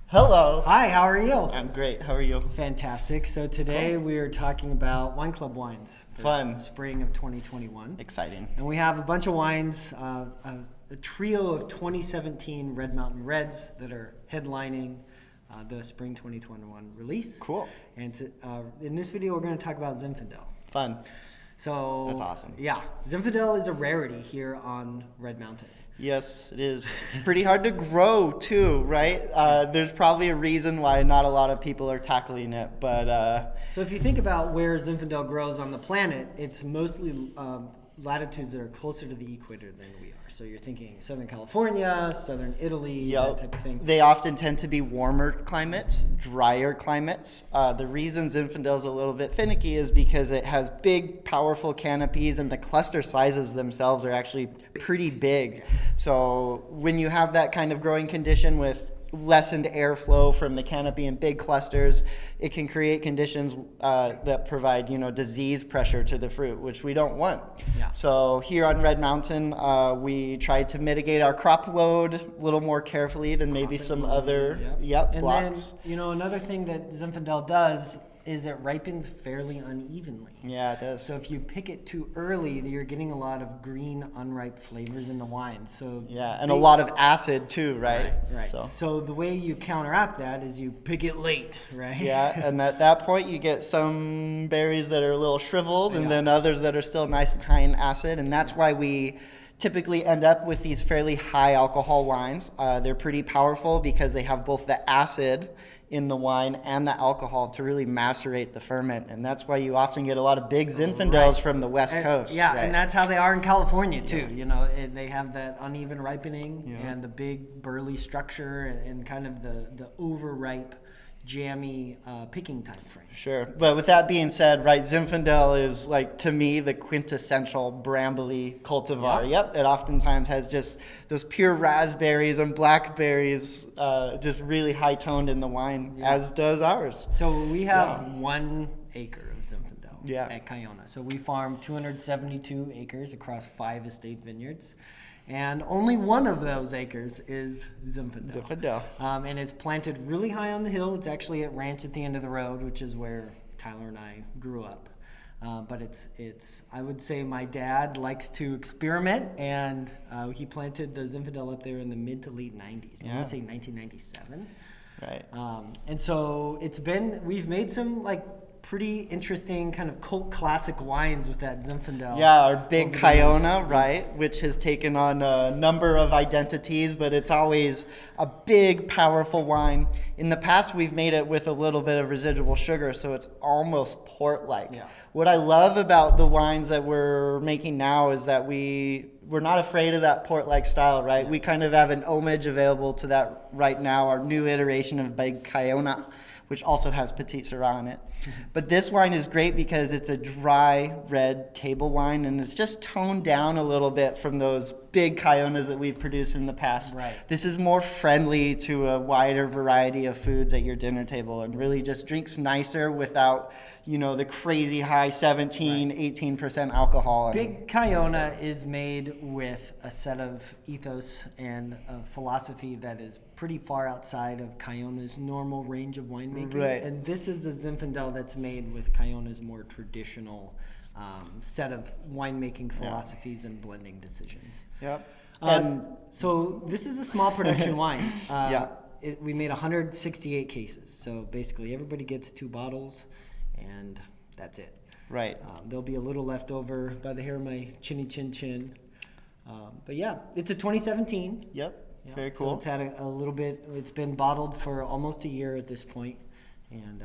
Hello. Hi, how are you? I'm great. How are you? Fantastic. So today we are talking about wine club wines for Fun. spring of 2021. Exciting. And we have a bunch of wines, a trio of 2017 Red Mountain Reds that are headlining the spring 2021 release. Cool. And in this video, we're going to talk about Zinfandel. Fun. So That's awesome. Yeah, Zinfandel is a rarity here on Red Mountain. Yes, it is. It's pretty hard to grow too, right? There's probably a reason why not a lot of people are tackling it, but So if you think about where Zinfandel grows on the planet, it's mostly latitudes that are closer to the equator than we are. So you're thinking Southern California, Southern Italy, that type of thing. They often tend to be warmer climates, drier climates. The reason Zinfandel's a little bit finicky is because it has big, powerful canopies, and the cluster sizes themselves are actually pretty big. So when you have that kind of growing condition with lessened airflow from the canopy and big clusters, it can create conditions that provide, disease pressure to the fruit, which we don't want. Yeah. So here on Red Mountain, we tried to mitigate our crop load a little more carefully than maybe some other blocks. And then, another thing that Zinfandel does is it ripens fairly unevenly. Yeah, it does. So if you pick it too early, you're getting a lot of green, unripe flavors in the wine. So yeah, and a lot of acid too, right? Right. So the way you counteract that is you pick it late, right? Yeah, and at that point you get some berries that are a little shriveled, and then others that are still nice and high in acid, and that's why we typically end up with these fairly high alcohol wines. They're pretty powerful because they have both the acid in the wine and the alcohol to really macerate the ferment, and that's why you often get a lot of big Zinfandels from the West Coast. Yeah, and that's how they are in California too. They have that uneven ripening and the big burly structure and kind of the overripe, jammy picking time frame. Sure, but with that being said, right, Zinfandel is, like, to me, the quintessential brambly cultivar. Yep, it oftentimes has just those pure raspberries and blackberries, just really high toned in the wine, as does ours. So we have 1 acre of Zinfandel at Kiona. So we farm 272 acres across 5 estate vineyards. And only one of those acres is Zinfandel. And it's planted really high on the hill. It's actually at Ranch at the End of the Road, which is where Tyler and I grew up. But it's I would say my dad likes to experiment, and he planted the Zinfandel up there in the mid to late 90s. I want to say 1997. Right. And so we've made some pretty interesting kind of cult classic wines with that Zinfandel. Yeah, our big Kiona, right, which has taken on a number of identities, but it's always a big, powerful wine. In the past, we've made it with a little bit of residual sugar, so it's almost port-like. Yeah. What I love about the wines that we're making now is that we're not afraid of that port-like style, right? Yeah. We kind of have an homage available to that right now, our new iteration of Big Kiona, which also has Petit Syrah in it. But this wine is great because it's a dry red table wine, and it's just toned down a little bit from those big Kionas that we've produced in the past. Right. This is more friendly to a wider variety of foods at your dinner table, and really just drinks nicer without, the crazy high 17, 18% alcohol. Big Kiona is made with a set of ethos and a philosophy that is pretty far outside of Kiona's normal range of winemaking. Right. And this is a Zinfandel that's made with Kiona's more traditional set of winemaking philosophies and blending decisions. Yep. So this is a small production wine. We made 168 cases. So basically everybody gets 2 bottles, and that's it. Right. There'll be a little left over by the hair of my chinny chin chin. But yeah, it's a 2017. Yep. Very cool. So it's had a little bit, it's been bottled for almost a year at this point. And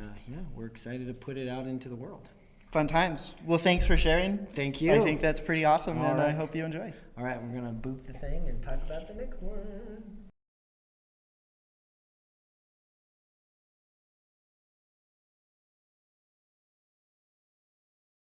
we're excited to put it out into the world. Fun times. Well, thanks for sharing. Thank you. I think that's pretty awesome, All and right. I hope you enjoy. All right, we're going to boot the thing and talk about the next one.